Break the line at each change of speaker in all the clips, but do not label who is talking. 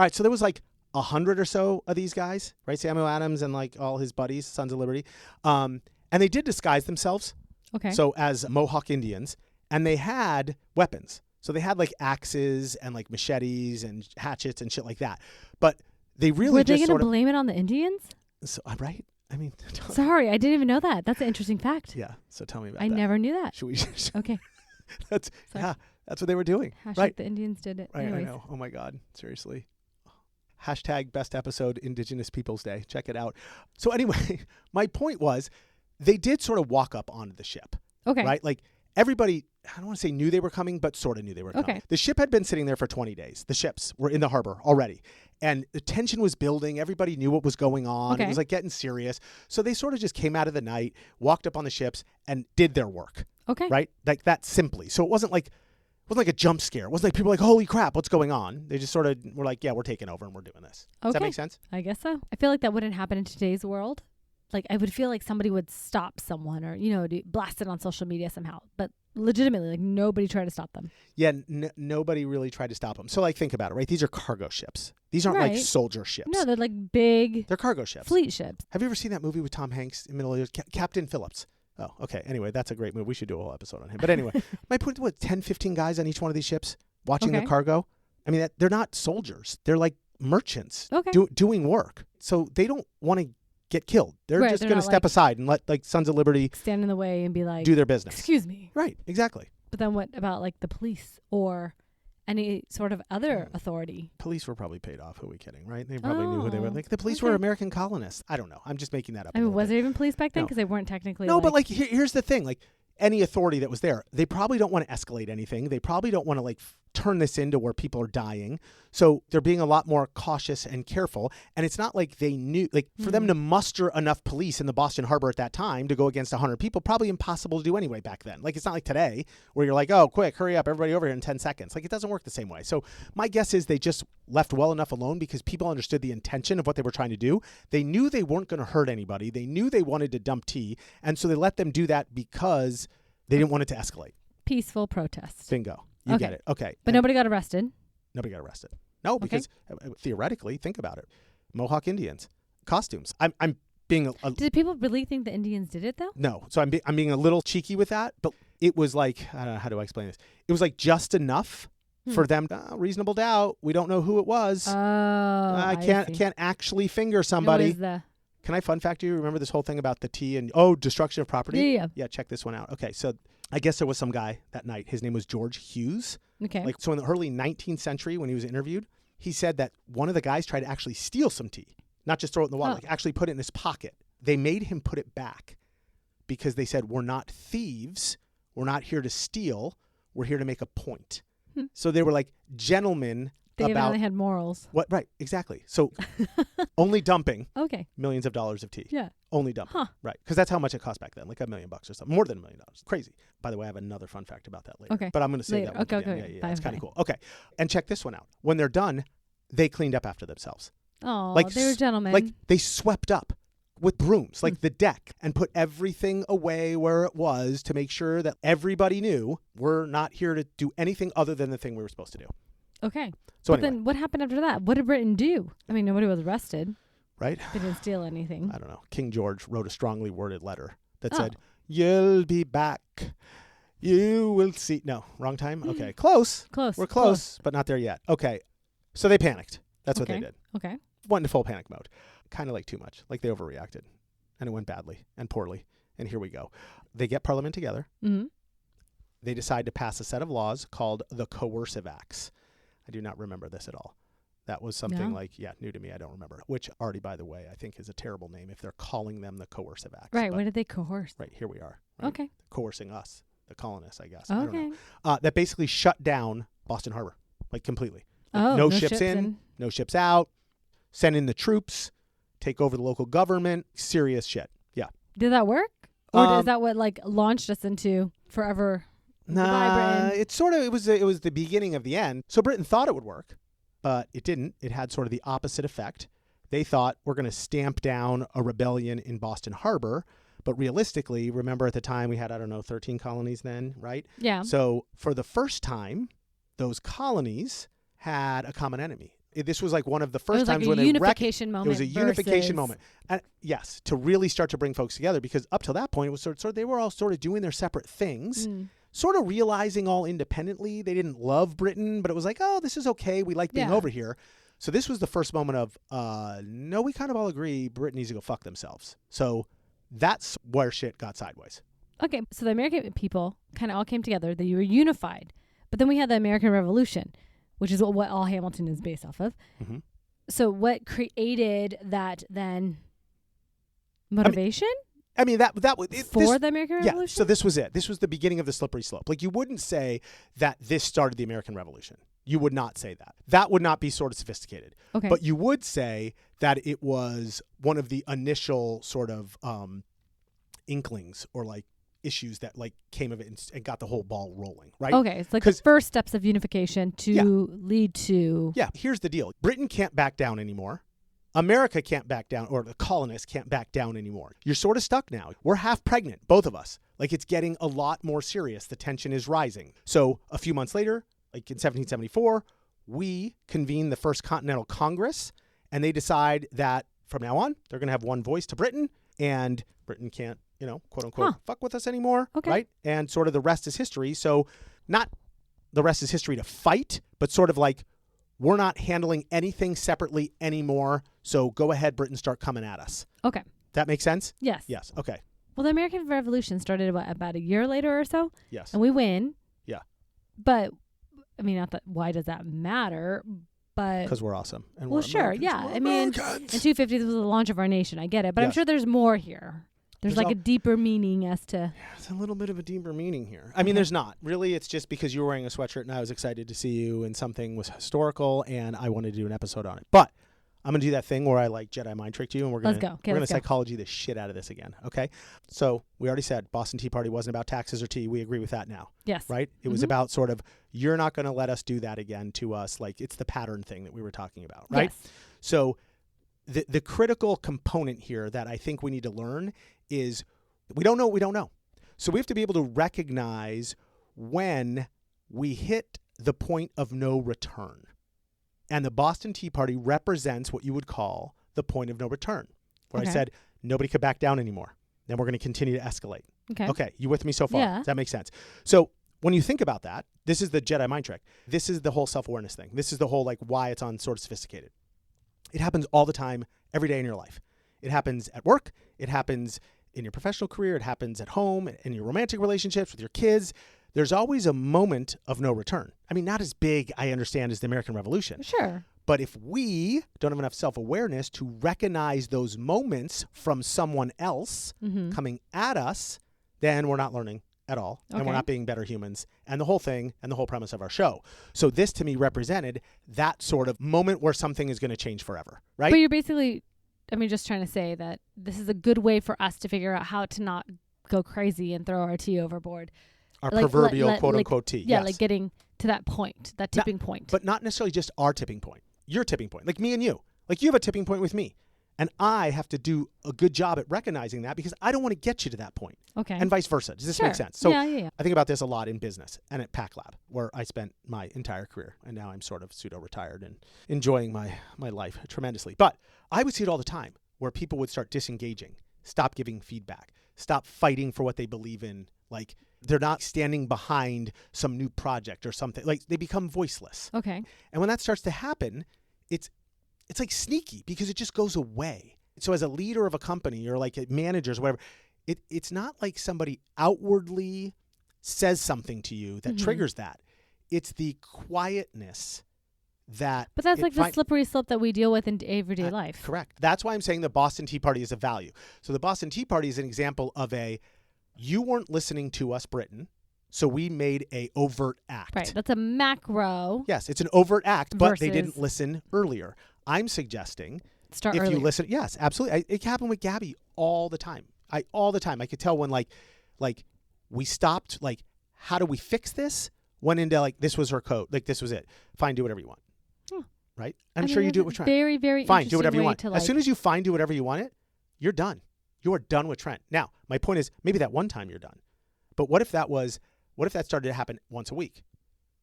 All right, so there was like 100 or so of these guys, right? Samuel Adams and like all his buddies, Sons of Liberty. And they did disguise themselves.
Okay.
So as Mohawk Indians, and they had weapons. So they had like axes and like machetes and hatchets and shit like that. But they really
Were they
just
going to blame it on the Indians?
So, right? I mean,
sorry, I didn't even know that. That's an interesting fact.
Yeah. So tell me about that.
I never knew that.
Should we?
Okay.
That's what they were doing.
Hashtag the Indians did it.
Right.
Anyways.
I know. Oh my God. Seriously. Hashtag best episode Indigenous Peoples Day. Check it out. So anyway, my point was they did sort of walk up onto the ship.
Okay.
Right? Like everybody, I don't want to say knew they were coming, but sort of knew they were coming.
Okay.
The ship had been sitting there for 20 days. The ships were in the harbor already. And the tension was building. Everybody knew what was going on.
Okay.
It was like getting serious. So they sort of just came out of the night, walked up on the ships, and did their work.
Okay.
Right? Like that simply. So it wasn't like a jump scare. It wasn't like people were like, holy crap, what's going on? They just sort of were like, yeah, we're taking over and we're doing this. Does that make sense?
I guess so. I feel like that wouldn't happen in today's world. Like I would feel like somebody would stop someone or, blast it on social media somehow. But legitimately, like nobody tried to stop them.
Yeah, nobody really tried to stop them. So like think about it, right? These are cargo ships. These aren't like soldier ships.
No, they're like big.
They're cargo ships.
Fleet ships.
Have you ever seen that movie with Tom Hanks in the middle of Captain Phillips? Oh, okay. Anyway, that's a great movie. We should do a whole episode on him. But anyway, my point, 10, 15 guys on each one of these ships watching the cargo? I mean, they're not soldiers. They're like merchants doing work. So they don't want to get killed. They're just going to step aside and let like Sons of Liberty
stand in the way and be like,
do their business.
Excuse me.
Right. Exactly.
But then what about like the police or any sort of other authority?
Police were probably paid off. Who are we kidding, right? They probably knew who they were. Like the police were American colonists. I don't know. I'm just making that up.
I mean, was there even police back then? Because they weren't technically. No,
but like here's the thing. Like any authority that was there, they probably don't want to escalate anything. They probably don't want to like turn this into where people are dying. So they're being a lot more cautious and careful. And it's not like they knew, like for them to muster enough police in the Boston Harbor at that time to go against 100 people, probably impossible to do anyway back then. Like it's not like today where you're like, oh, quick, hurry up, everybody over here in 10 seconds. Like it doesn't work the same way. So my guess is they just left well enough alone because people understood the intention of what they were trying to do. They knew they weren't going to hurt anybody. They knew they wanted to dump tea. And so they let them do that because they didn't want it to escalate.
Peaceful protest.
Bingo. You get it. Okay.
But nobody got arrested.
Nobody got arrested. No, because theoretically, think about it. Mohawk Indians, costumes. I'm being
Did people really think the Indians did it though?
No. So I'm being a little cheeky with that, but it was like, I don't know, how do I explain this? It was like just for them, reasonable doubt. We don't know who it was.
Oh,
I can't actually finger somebody. Can I fun fact you? Remember this whole thing about the tea and destruction of property? Yeah, check this one out. Okay, so I guess there was some guy that night. His name was George Hughes.
Okay.
Like so in the early 19th century when he was interviewed, he said that one of the guys tried to actually steal some tea, not just throw it in the water, like actually put it in his pocket. They made him put it back because they said, we're not thieves. We're not here to steal. We're here to make a point. So they were like gentlemen. They
had morals.
What? Right. Exactly. So only dumping.
Okay.
Millions of dollars of tea.
Yeah.
Only dumping. Huh. Right. Because that's how much it cost back then. Like $1 million or something. More than $1 million. Crazy. By the way, I have another fun fact about that later.
Okay.
But I'm going to say that one. Okay. Yeah. It's kind of cool. Okay. And check this one out. When they're done, they cleaned up after themselves.
Oh, they were gentlemen.
Like they swept up with brooms, like the deck, and put everything away where it was to make sure that everybody knew we're not here to do anything other than the thing we were supposed to do.
Okay.
So
but then what happened after that? What did Britain do? I mean, nobody was arrested.
Right?
They didn't steal anything.
I don't know. King George wrote a strongly worded letter that said, you'll be back. You will see. No, wrong time? Okay. Close. We're close, but not there yet. Okay. So they panicked. That's what they did.
Okay.
Went into full panic mode. Kind of like too much. Like they overreacted. And it went badly and poorly. And here we go. They get Parliament together. Mm-hmm. They decide to pass a set of laws called the Coercive Acts. I do not remember this at all. That was something new to me. I don't remember. Which already, by the way, I think is a terrible name if they're calling them the Coercive Acts.
Right. What did they coerce?
Right. Here we are. Right? Okay. Coercing us, the colonists, I guess.
Okay.
I don't know. That basically shut down Boston Harbor, like completely. Like,
no
ships in, no ships out, send in the troops, take over the local government. Serious shit. Yeah.
Did that work? Or is that what like launched us into forever?
Nah, it was the beginning of the end. So Britain thought it would work, but it didn't. It had sort of the opposite effect. They thought we're going to stamp down a rebellion in Boston Harbor, but realistically, remember at the time we had 13 colonies then, right?
Yeah.
So for the first time, those colonies had a common enemy. This was like one of the
It
first
was like
times
a
when
unification moment.
it was a unification
versus-
moment. And yes, to really start to bring folks together, because up till that point, it was sort of they were all sort of doing their separate things, sort of realizing all independently. They didn't love Britain, but it was like, oh, this is okay. We like being over here. So this was the first moment of, no, we kind of all agree Britain needs to go fuck themselves. So that's where shit got sideways.
Okay, so the American people kind of all came together. They were unified. But then we had the American Revolution, which is what all Hamilton is based off of.
Mm-hmm.
So what created that then motivation?
I mean, that was
the American Revolution?
Yeah, so this was it. This was the beginning of the slippery slope. Like, you wouldn't say that this started the American Revolution. You would not say that. That would not be sort of sophisticated.
Okay.
But you would say that it was one of the initial sort of inklings or like issues that like came of it and got the whole ball rolling, right?
Okay, it's like the first steps of unification to lead to...
Yeah, here's the deal. Britain can't back down anymore. America can't back down, or the colonists can't back down anymore. You're sort of stuck now. We're half pregnant, both of us. Like, it's getting a lot more serious. The tension is rising. So a few months later, like in 1774, we convene the First Continental Congress, and they decide that from now on, they're going to have one voice to Britain, and Britain can't, quote unquote, fuck with us anymore, right? And sort of the rest is history. So not the rest is history to fight, but sort of like, we're not handling anything separately anymore. So go ahead, Britain, start coming at us.
Okay.
That makes sense?
Yes.
Yes. Okay.
Well, the American Revolution started about a year later or so.
Yes.
And we win.
Yeah.
But, I mean, not that, why does that matter? But
because we're awesome. And
well,
we're
sure.
Americans.
Yeah.
We're
I mean,
Americans.
in 250, this was the launch of our nation. I get it. But I'm sure there's more here. There's like a deeper meaning as to...
Yeah, there's a little bit of a deeper meaning here. I mean, there's not. Really, it's just because you were wearing a sweatshirt and I was excited to see you and something was historical and I wanted to do an episode on it. But I'm going to do that thing where I like Jedi mind tricked you and we're going to psychology the shit out of this again. Okay? So we already said Boston Tea Party wasn't about taxes or tea. We agree with that now.
Yes.
Right? It was about sort of, you're not going to let us do that again to us. Like, it's the pattern thing that we were talking about. Right?
Yes.
So the critical component here that I think we need to learn is we don't know what we don't know. So we have to be able to recognize when we hit the point of no return. And the Boston Tea Party represents what you would call the point of no return, where I said nobody could back down anymore. Then we're going to continue to escalate. Okay. You with me so far?
Yeah.
Does that make sense? So when you think about that, this is the Jedi mind trick. This is the whole self-awareness thing. This is the whole like why it's on sort of sophisticated. It happens all the time, every day in your life. It happens at work. It happens in your professional career. It happens at home, in your romantic relationships with your kids. There's always a moment of no return. I mean, not as big, I understand, as the American Revolution.
Sure.
But if we don't have enough self-awareness to recognize those moments from someone else coming at us, then we're not learning at all. And we're not being better humans. And the whole thing and the whole premise of our show. So this to me represented that sort of moment where something is going to change forever, right?
But you're basically, I mean, just trying to say that this is a good way for us to figure out how to not go crazy and throw our tea overboard.
Our proverbial quote-unquote tea.
Yeah,
yes.
like getting to that point, that tipping point.
But not necessarily just our tipping point. Your tipping point. Like me and you. Like you have a tipping point with me. And I have to do a good job at recognizing that because I don't want to get you to that point.
Okay.
And vice versa. Does this make sense? So
yeah.
I think about this a lot in business and at Pack Lab, where I spent my entire career. And now I'm sort of pseudo-retired and enjoying my life tremendously. But I would see it all the time where people would start disengaging, stop giving feedback, stop fighting for what they believe in. Like they're not standing behind some new project or something. Like they become voiceless.
Okay.
And when that starts to happen, it's like sneaky because it just goes away. So as a leader of a company or like managers or whatever, it's not like somebody outwardly says something to you that triggers that. It's the quietness that...
But that's like the slippery slope that we deal with in everyday life.
Correct. That's why I'm saying the Boston Tea Party is a value. So the Boston Tea Party is an example of you weren't listening to us, Britain, so we made a overt act.
Right. That's a macro.
Yes, it's an overt act, but they didn't listen earlier. I'm suggesting
start
if
earlier.
you listen, yes, absolutely. It happened with Gabby all the time. All the time. I could tell when like we stopped, like, how do we fix this? Went into like, this was her code. Like, this was it. Fine, do whatever you want. Right? I'm sure you do it with Trent.
Very, very
fine, do whatever you want.
To
as soon as you do whatever you want it, you're done. You are done with Trent. Now, my point is maybe that one time you're done. But what if that started to happen once a week?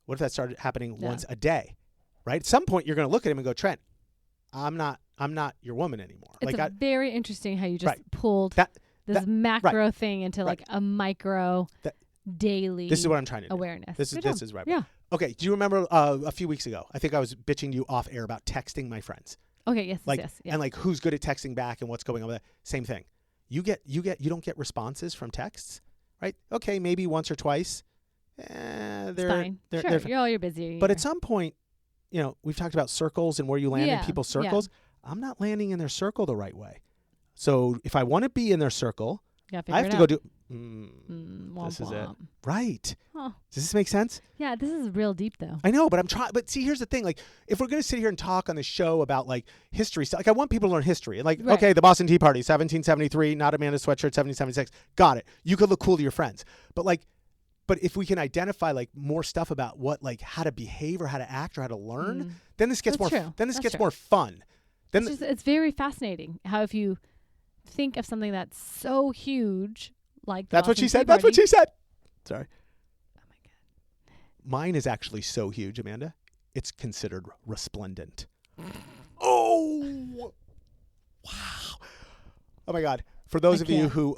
What if that started happening once a day? right? At some point, you're going to look at him and go, Trent, I'm not your woman anymore.
It's
like
very interesting how you just
right.
pulled this macro thing into like a micro daily.
This is what I'm trying to do.
Awareness.
This is right.
Yeah.
Okay. Do you remember a few weeks ago? I think I was bitching to you off air about texting my friends.
Okay. Yes.
Like,
yes.
And like who's good at texting back and what's going on with that. Same thing. You don't get responses from texts, right? Okay, maybe once or twice. They're
fine.
They're
Sure. You're busy.
But at some point, we've talked about circles and where you land in people's circles.
Yeah.
I'm not landing in their circle the right way. So if I want to be in their circle, I have to go do. This is it. Right.
Huh.
Does this make sense?
Yeah, this is real deep though.
I know, but I'm trying. But see, here's the thing. Like, if we're going to sit here and talk on the show about like history stuff, like I want people to learn history. And like, okay, the Boston Tea Party, 1773, not Amanda's sweatshirt, 1776. Got it. You could look cool to your friends. But if we can identify like more stuff about what like how to behave or how to act or how to learn, then this gets more. Then this gets more fun. Then
it's very fascinating how if you think of something that's so huge, like
that's what she said. That's what she said. Sorry. Oh my God. Mine is actually so huge, Amanda. It's considered resplendent. Oh, wow. Oh my God. For those of you who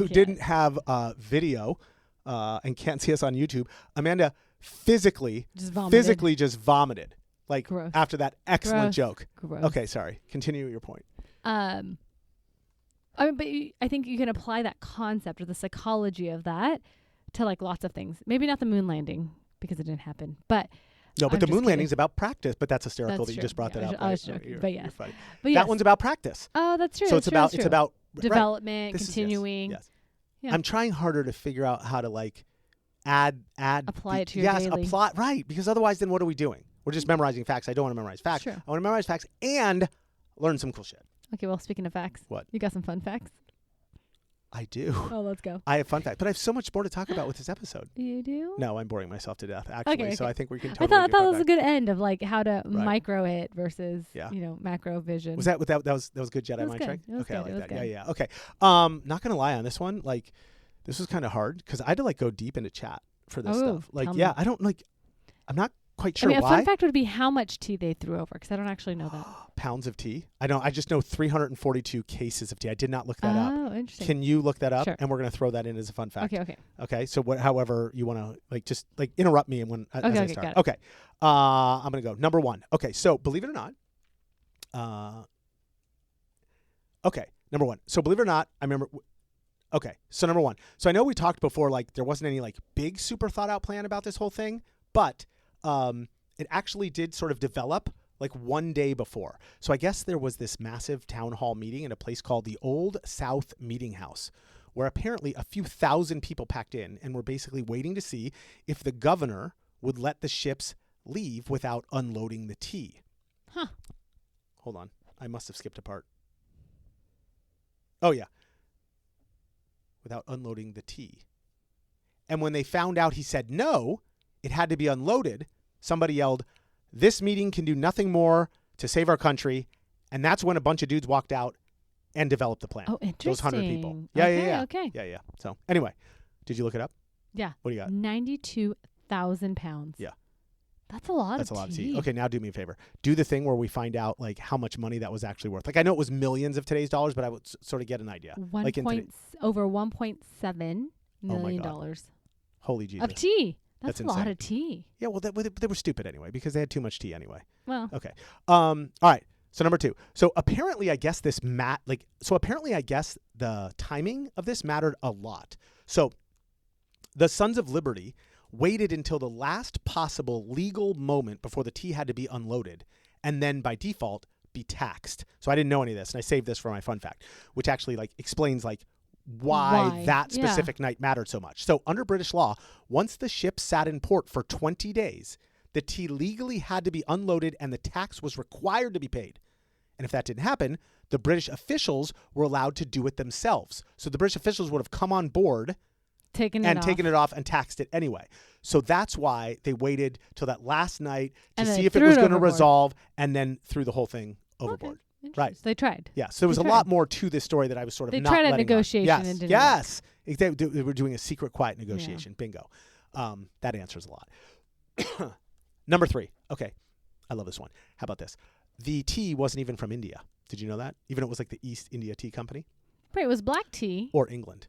didn't have video and can't see us on YouTube, Amanda physically just vomited. Like
Gross.
After that excellent joke.
Gross.
Okay, sorry. Continue your point.
But I think you can apply that concept or the psychology of that to like lots of things. Maybe not the moon landing because it didn't happen, but
no. But the moon landing is about practice. But that's hysterical that you just brought that up.
I was joking, but yes.
But that one's about practice.
Oh, that's true.
So it's about
development,
right.
continuing.
Yes. Yeah. I'm trying harder to figure out how to like
apply it to your daily.
Apply right, because otherwise, then what are we doing? We're just memorizing facts. I don't want to memorize facts.
Sure.
I want to memorize facts and learn some cool shit.
Okay, well, speaking of facts.
What?
You got some fun facts?
I do.
Oh, let's go.
I have fun facts, but I have so much more to talk about with this episode.
You do?
No, I'm boring myself to death, actually. Okay. So I think we can totally
I thought it was a good end of like how to micro it versus, macro vision.
Was that was good Jedi mind trick?
Okay, I like that.
Yeah. Okay. Not going to lie on this one. Like, this was kind of hard because I had to like go deep into chat for this stuff. Like, I don't like, I'm not quite sure why.
A fun fact would be how much tea they threw over because I don't actually know that.
Pounds of tea? I just know 342 cases of tea. I did not look that up.
Oh, interesting.
Can you look that up?
Sure.
And we're going to throw that in as a fun fact.
Okay.
So however you want to like just like interrupt me when as I start.
Got it.
Okay. I'm going to go number 1. Okay. So believe it or not. Okay. Number 1. So believe it or not, I remember. Okay. So number 1. So I know we talked before, like there wasn't any like big super thought out plan about this whole thing, but it actually did sort of develop like one day before. So I guess there was this massive town hall meeting in a place called the Old South Meeting House, where apparently a few thousand people packed in and were basically waiting to see if the governor would let the ships leave without unloading the tea.
Huh.
Hold on. I must have skipped a part. Oh, yeah. Without unloading the tea. And when they found out he said no, it had to be unloaded, somebody yelled, "This meeting can do nothing more to save our country." And that's when a bunch of dudes walked out and developed the plan.
Oh, interesting.
Those 100 people. Yeah.
Okay.
Yeah. So anyway, did you look it up?
Yeah.
What do you got?
92,000 pounds.
Yeah.
That's a lot
That's
of tea.
a lot of tea. Okay, now do me a favor. Do the thing where we find out like how much money that was actually worth. Like I know it was millions of today's dollars, but I would sort of get an idea.
Over $1.7 million.
Holy Jesus.
Of tea. That's a
insane.
lot of tea.
Yeah, well, they were stupid anyway because they had too much tea anyway.
Well.
Okay. All right. So number 2. So apparently, I guess the timing of this mattered a lot. So the Sons of Liberty waited until the last possible legal moment before the tea had to be unloaded, and then by default be taxed. So I didn't know any of this, and I saved this for my fun fact, which actually like explains like why that specific night mattered so much. So under British law, once the ship sat in port for 20 days, the tea legally had to be unloaded and the tax was required to be paid. And if that didn't happen, the British officials were allowed to do it themselves. So the British officials would have come on board taken it off and taxed it anyway. So that's why they waited till that last night to see if it was going to resolve and then threw the whole thing overboard. Okay.
Right. So they tried.
Yeah. So there was a lot more to this story that I was sort of not letting on.
They tried a negotiation and didn't work.
They were doing a secret, quiet negotiation. Yeah. Bingo. That answers a lot. Number 3. Okay. I love this one. How about this? The tea wasn't even from India. Did you know that? Even it was like the East India Tea Company.
Right, it was black tea.
Or England.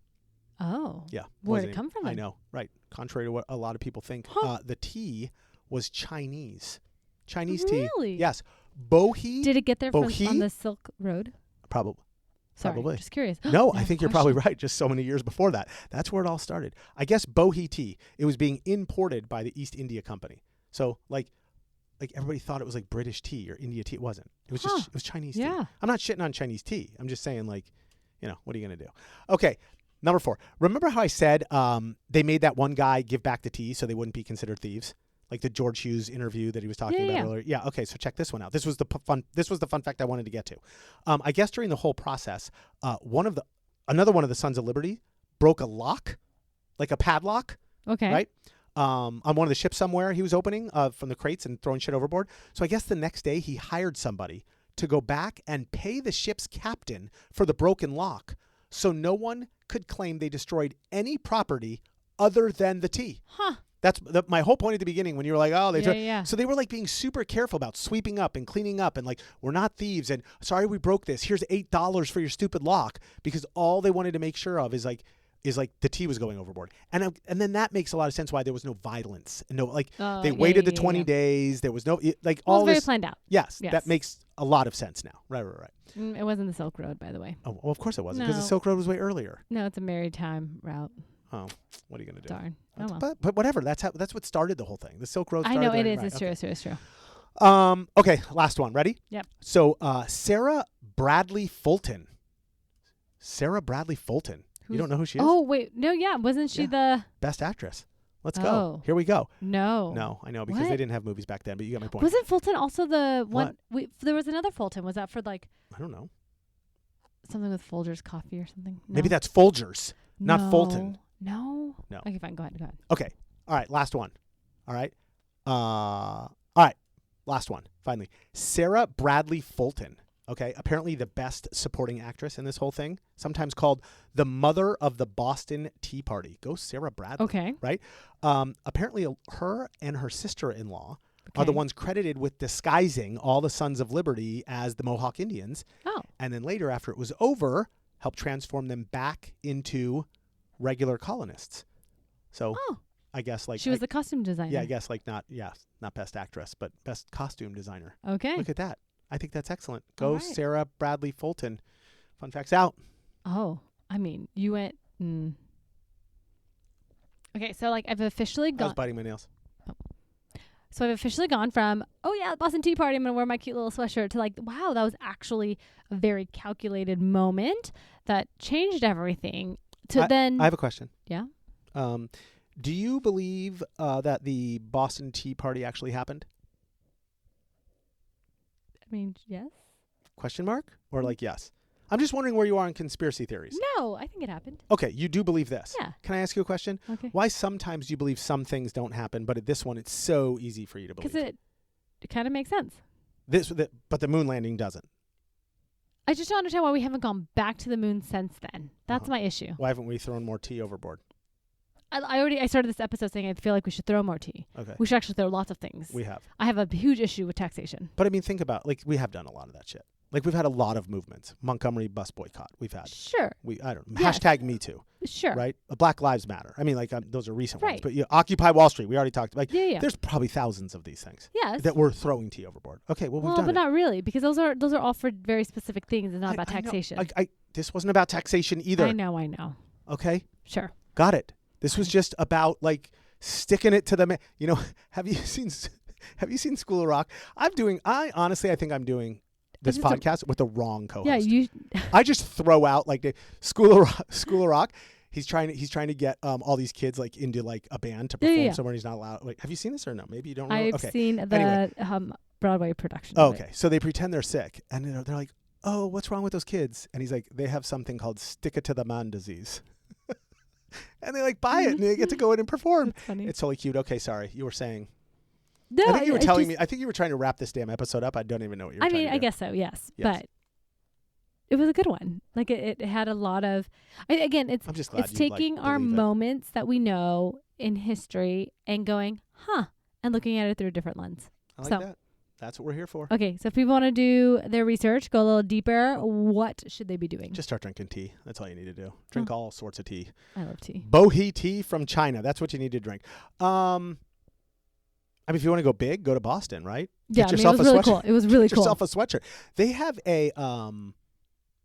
Oh.
Yeah.
Where did it come from then?
I know. Right. Contrary to what a lot of people think. The tea was Chinese. Chinese tea.
Really?
Yes. Bohea.
Did it get there from
Bohea?
on the Silk Road?
Probably.
Sorry,
Probably.
just curious.
No, I think you're probably right. Just so many years before that. That's where it all started. I guess Bohea tea. It was being imported by the East India Company. So like everybody thought it was like British tea or India tea. It wasn't. It was just it was Chinese tea. I'm not shitting on Chinese tea. I'm just saying like, what are you going to do? Okay. Number 4. Remember how I said they made that one guy give back the tea so they wouldn't be considered thieves? Like the George Hughes interview that he was talking about earlier. Yeah. Okay. So check this one out. This was the fun fact I wanted to get to. I guess during the whole process, another one of the Sons of Liberty broke a lock, like a padlock.
Okay.
Right. On one of the ships somewhere he was opening from the crates and throwing shit overboard. So I guess the next day he hired somebody to go back and pay the ship's captain for the broken lock, so no one could claim they destroyed any property other than the tea.
Huh.
That's my whole point at the beginning when you were like, oh,
yeah.
So they were like being super careful about sweeping up and cleaning up and like, we're not thieves and sorry we broke this. Here's $8 for your stupid lock, because all they wanted to make sure of is like the tea was going overboard. And then that makes a lot of sense why there was no violence. And they waited the 20 days. There was no like all
this. It was very
this
planned out.
Yes, that makes a lot of sense now. Right.
It wasn't the Silk Road, by the way.
Oh, well, of course it wasn't, because the Silk Road was way earlier.
No, it's a maritime route.
Oh, what are you going to do?
Darn. Oh, well.
But whatever. That's what started the whole thing. The Silk Road started.
I know it
there,
is.
right,
It's
okay.
true. It's true.
Okay, last one. Ready?
Yep.
So Sarah Bradley Fulton. You don't know who she is?
Oh, wait. No, yeah. Wasn't she the
Best Actress? Let's
Oh.
go. Here we go.
No,
I know, because
What?
they didn't have movies back then, but you got my point.
Wasn't Fulton also the one? There was another Fulton. Was that for like
I don't know.
something with Folgers coffee or something? No?
Maybe that's Folgers, not Fulton.
No.
No.
Okay, fine. Go ahead.
Okay. All right. Last one. All right. All right. Last one. Finally, Sarah Bradley Fulton. Okay. Apparently the best supporting actress in this whole thing, sometimes called the mother of the Boston Tea Party. Go Sarah Bradley.
Okay.
Right. Apparently her and her sister-in-law are the ones credited with disguising all the Sons of Liberty as the Mohawk Indians.
Oh.
And then later, after it was over, helped transform them back into regular colonists. So I guess like
she was the costume designer.
Yeah, I guess like not best actress, but best costume designer.
Okay.
Look at that. I think that's excellent. Go
right.
Sarah Bradley Fulton. Fun facts out.
Oh, I mean, you went. Okay, so like I've officially
I
gone.
was biting my nails.
So I've officially gone from, Boston Tea Party, I'm going to wear my cute little sweatshirt, to like, wow, that was actually a very calculated moment that changed everything. I
have a question.
Yeah.
Do you believe that the Boston Tea Party actually happened?
I mean, yes.
Question mark? Or like yes? I'm just wondering where you are on conspiracy theories.
No, I think it happened.
Okay, you do believe this.
Yeah.
Can I ask you a question?
Okay.
Why sometimes you believe some things don't happen, but at this one it's so easy for you to believe?
Because it kind of makes sense.
But the moon landing doesn't.
I just don't understand why we haven't gone back to the moon since then. That's my issue.
Why haven't we thrown more tea overboard?
I started this episode saying I feel like we should throw more tea.
Okay.
We should actually throw lots of things.
We have.
I have a huge issue with taxation.
But I mean, think about, like, we have done a lot of that shit. Like, we've had a lot of movements. Montgomery bus boycott. We've had.
Sure.
I don't know.
Yes.
Hashtag Me Too.
Sure.
Right? Black Lives Matter. I mean, like, those are recent ones.
Right.
But Occupy Wall Street. We already talked. Like,
Yeah.
there's probably thousands of these things.
Yes.
That we're throwing tea overboard. Okay, well, we've done
but
it.
not really, because those are all for very specific things and not about
I know.
taxation.
This wasn't about taxation either.
I know.
Okay?
Sure.
Got it. This was just about, like, sticking it to the have you seen School of Rock? I think I'm doing this podcast with the wrong co-host.
Yeah,
I just throw out like the School of Rock. He's trying to get all these kids like into like a band to perform somewhere he's not allowed. Like, have you seen this or no? Maybe you don't know.
I've seen the
Anyway.
Broadway production.
Oh,
of
okay.
it.
So they pretend they're sick and they're like, "Oh, what's wrong with those kids?" And he's like, "They have something called stick it to the man disease." And they like buy it and they get to go in and perform.
That's funny.
It's totally cute. Okay, sorry. You were saying.
No,
I think you were telling me. I think you were trying to wrap this damn episode up. I don't even know what you're trying to do.
I guess so, yes. But it was a good one. Like it had a lot of
I'm just glad
it's taking our moments that we know in history and going, and looking at it through a different lens.
I like that. That's what we're here for.
Okay, so if people want to do their research, go a little deeper, what should they be doing?
Just start drinking tea. That's all you need to do. Drink all sorts of tea.
I love tea.
Bohea tea from China. That's what you need to drink. I mean, if you want to go big, go to Boston, right?
Yeah, it was really cool. It was really cool.
Get yourself a sweatshirt. They have a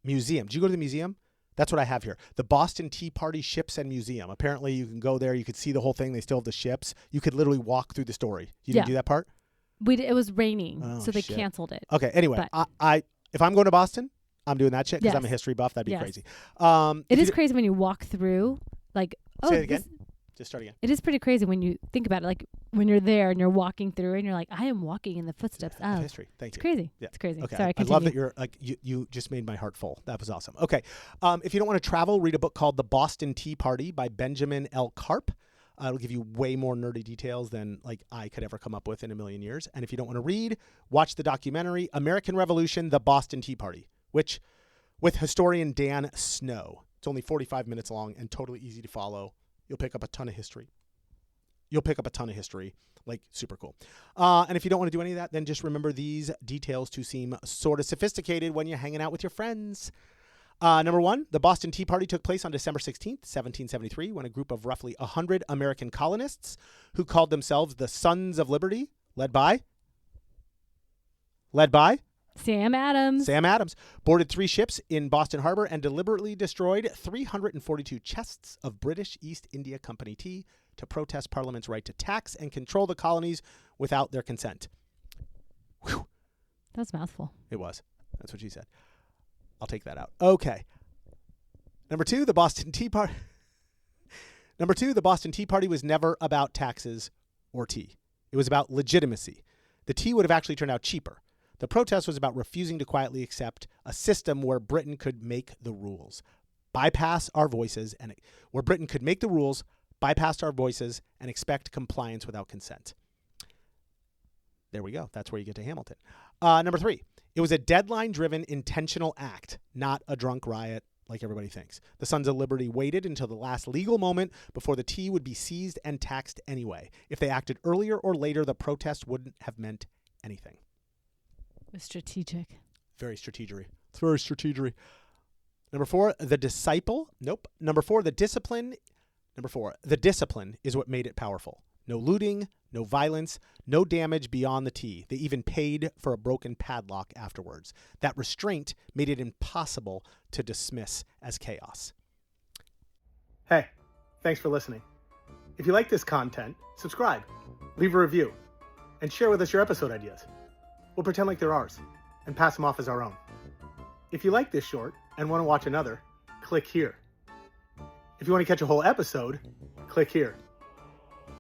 museum. Did you go to the museum? That's what I have here. The Boston Tea Party Ships and Museum. Apparently, you can go there. You could see the whole thing. They still have the ships. You could literally walk through the story. You didn't do that part?
It was raining, so they canceled it.
Okay. Anyway, I if I'm going to Boston, I'm doing that shit because I'm a history buff. That'd be crazy.
It is crazy when you walk through. Like,
say it again. Just start again.
It is pretty crazy when you think about it. Like when you're there and you're walking through and you're like, I am walking in the footsteps of
history. Thank you.
It's crazy.
Yeah.
It's crazy.
Okay.
Sorry,
I love that you're like you just made my heart full. That was awesome. Okay. If you don't want to travel, read a book called The Boston Tea Party by Benjamin L. Karp. It'll give you way more nerdy details than like I could ever come up with in a million years. And if you don't want to read, watch the documentary American Revolution: The Boston Tea Party, which with historian Dan Snow. It's only 45 minutes long and totally easy to follow. You'll pick up a ton of history. Like super cool. And if you don't want to do any of that, then just remember these details to seem sort of sophisticated when you're hanging out with your friends. Number one, the Boston Tea Party took place on December 16th, 1773, when a group of roughly 100 American colonists who called themselves the Sons of Liberty, led by
Sam Adams,
boarded 3 ships in Boston Harbor and deliberately destroyed 342 chests of British East India Company tea to protest Parliament's right to tax and control the colonies without their consent. Whew.
That's a mouthful.
It was. That's what she said. I'll take that out. Okay. Number two, the Boston Tea Party was never about taxes or tea. It was about legitimacy. The tea would have actually turned out cheaper. The protest was about refusing to quietly accept a system where Britain could make the rules, bypass our voices, and expect compliance without consent. There we go. That's where you get to Hamilton. Number 3, it was a deadline-driven intentional act, not a drunk riot like everybody thinks. The Sons of Liberty waited until the last legal moment before the tea would be seized and taxed anyway. If they acted earlier or later, the protest wouldn't have meant anything.
It was strategic.
Very strategery. It's very strategery. Number 4, the disciple. Nope. Number 4, the discipline. Number 4, the discipline is what made it powerful. No looting, no violence, no damage beyond the tea. They even paid for a broken padlock afterwards. That restraint made it impossible to dismiss as chaos. Hey, thanks for listening. If you like this content, subscribe, leave a review, and share with us your episode ideas. We'll pretend like they're ours and pass them off as our own. If you like this short and want to watch another, click here. If you want to catch a whole episode, click here.